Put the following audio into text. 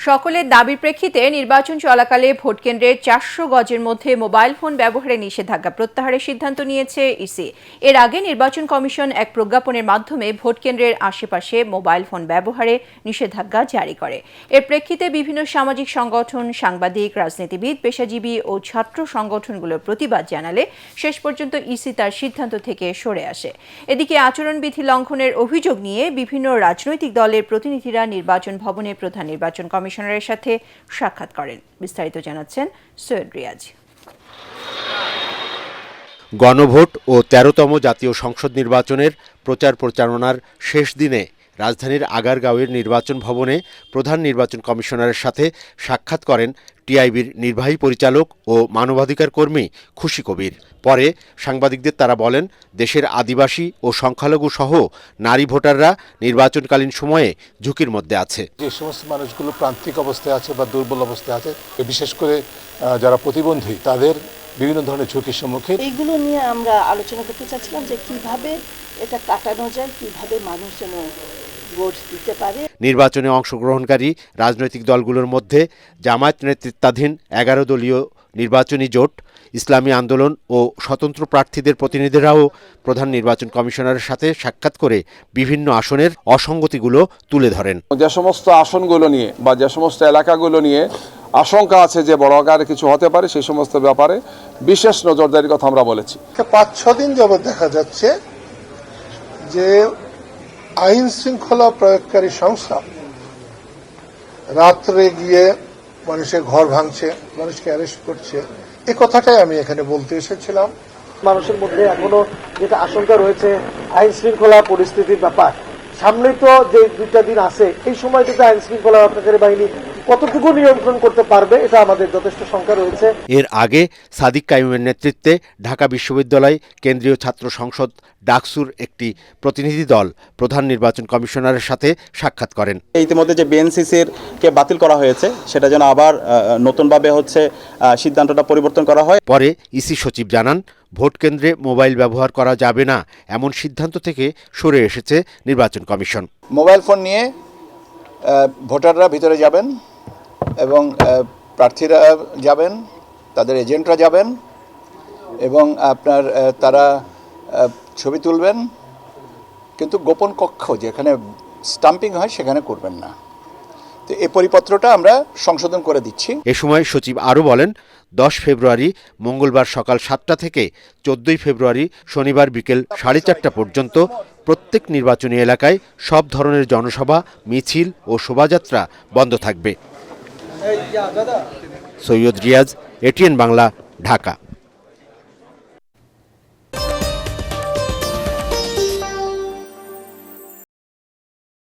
সকলের দাবির প্রেক্ষিতে নির্বাচন চলাকালে ভোটকেন্দ্রে ৪০০ গজের মধ্যে মোবাইল ফোন ব্যবহারে নিষেধাজ্ঞা প্রত্যাহারের সিদ্ধান্ত নিয়েছে ইসি। এর আগে নির্বাচন কমিশন এক প্রজ্ঞাপনের মাধ্যমে ভোটকেন্দ্রের আশেপাশে মোবাইল ফোন ব্যবহারে নিষেধাজ্ঞা জারি করে। এর প্রেক্ষিতে বিভিন্ন সামাজিক সংগঠন, সাংবাদিক, রাজনীতিবিদ, পেশাজীবী ও ছাত্র সংগঠনগুলোর প্রতিবাদ জানালে শেষ পর্যন্ত ইসি তার সিদ্ধান্ত থেকে সরে আসে। এদিকে আচরণবিধি লঙ্ঘনের অভিযোগ নিয়ে বিভিন্ন রাজনৈতিক দলের প্রতিনিধিরা নির্বাচন ভবনে প্রধান নির্বাচন কমিশনারের সাথে সাক্ষাৎ করেন। বিস্তারিত জানাচ্ছেন সৈয়দ রিয়াজ। গণভোট ও ১৩তম জাতীয় সংসদ নির্বাচনের প্রচার প্রচারণার শেষ দিনে রাজধানীর আগারগাঁওয়ের নির্বাচন ভবনে প্রধান নির্বাচন কমিশনারের সাথে সাক্ষাৎ করেন টিআইবির নির্বাহী পরিচালক ও মানবাধিকার কর্মী খুশি কবির। পরে সাংবাদিকদের তারা বলেন, দেশের আদিবাসী ও সংখ্যালঘু সহ নারী ভোটাররা নির্বাচনকালীন সময়ে ঝুঁকির মধ্যে আছে। যে সমস্ত মানুষগুলো প্রান্তিক অবস্থায় আছে বা দুর্বল অবস্থায় আছে, বিশেষ করে যারা প্রতিবন্ধী, তাদের বিভিন্ন ধরনের ঝুঁকির সম্মুখীন। এইগুলো নিয়ে আমরা আলোচনা করতে চাচ্ছিলাম যে কিভাবে এটা কাটানো যায়, কিভাবে মানুষ যেন ভোট দিতে পারে। নির্বাচনে অংশগ্রহণকারী রাজনৈতিক দলগুলোর মধ্যে জামায়াত নেতৃত্বাধীন ১১ দলীয় নির্বাচনী জোট, ইসলামী আন্দোলন ও স্বতন্ত্র প্রার্থীদের প্রতিনিধিরাও প্রধান নির্বাচন কমিশনারের সাথে সাক্ষাৎ করে বিভিন্ন আসনের অসঙ্গতিগুলো তুলে ধরেন। যে সমস্ত আসনগুলো নিয়ে বা যে সমস্ত এলাকাগুলো নিয়ে আশঙ্কা আছে যে বড় আকারে কিছু হতে পারে, সেই সমস্ত ব্যাপারে বিশেষ নজরদারির কথা আমরা বলেছি। ৫-৬ দিন যাবৎ দেখা যাচ্ছে যে আইন শৃঙ্খলা প্রয়োগকারী সংস্থা রাত্রে গিয়ে মানুষের ঘর ভাঙছে, মানুষকে অ্যারেস্ট করছে। এই কথাটাই আমি এখানে বলতে এসেছিলাম। মানুষের মধ্যে এখনো যেটা আশঙ্কা রয়েছে আইন শৃঙ্খলা পরিস্থিতির ব্যাপার, সামনে তো যে 2টা দিন আছে, এই সময়টাতে আইন শৃঙ্খলা রক্ষাকারী বাহিনী কতটুকু নিয়ন্ত্রণ করতে পারবে, এটা আমাদের যথেষ্ট শঙ্কা রয়েছে। এর আগে সাদিক কাইয়ুমের নেতৃত্বে ঢাকা বিশ্ববিদ্যালয় কেন্দ্রীয় ছাত্র সংসদ ডাকসুর একটি প্রতিনিধি দল প্রধান নির্বাচন কমিশনারের সাথে সাক্ষাৎ করেন। ইতিমধ্যে যে বিএনসিসির কে বাতিল করা হয়েছে, সেটা যেন আবার নতুনভাবে সিদ্ধান্তটা পরিবর্তন করা হয়। পরে ইসি সচিব জানান, ভোট কেন্দ্রে মোবাইল ব্যবহার করা যাবে না এমন সিদ্ধান্ত থেকে সরে এসেছে নির্বাচন কমিশন। মোবাইল ফোন নিয়ে ভোটাররা ভিতরে যাবেন এবং প্রার্থীরা যাবেন, তাদের এজেন্টরা যাবেন এবং তারা ছবি তুলবেন, কিন্তু গোপন কক্ষ যেখানে স্টাম্পিং হয় সেখানে করবেন না। তো এই পরিপত্রটা আমরা সংশোধন করে দিচ্ছি। এ সময় সচিব আরও বলেন, 10 ফেব্রুয়ারি মঙ্গলবার সকাল 7টা থেকে 14 ফেব্রুয়ারি শনিবার বিকেল 4:30 পর্যন্ত প্রত্যেক নির্বাচনী এলাকায় সব ধরনের জনসভা, মিছিল ও শোভাযাত্রা বন্ধ থাকবে। সৈয়দ রিয়াজ, এটিএন বাংলা, ঢাকা।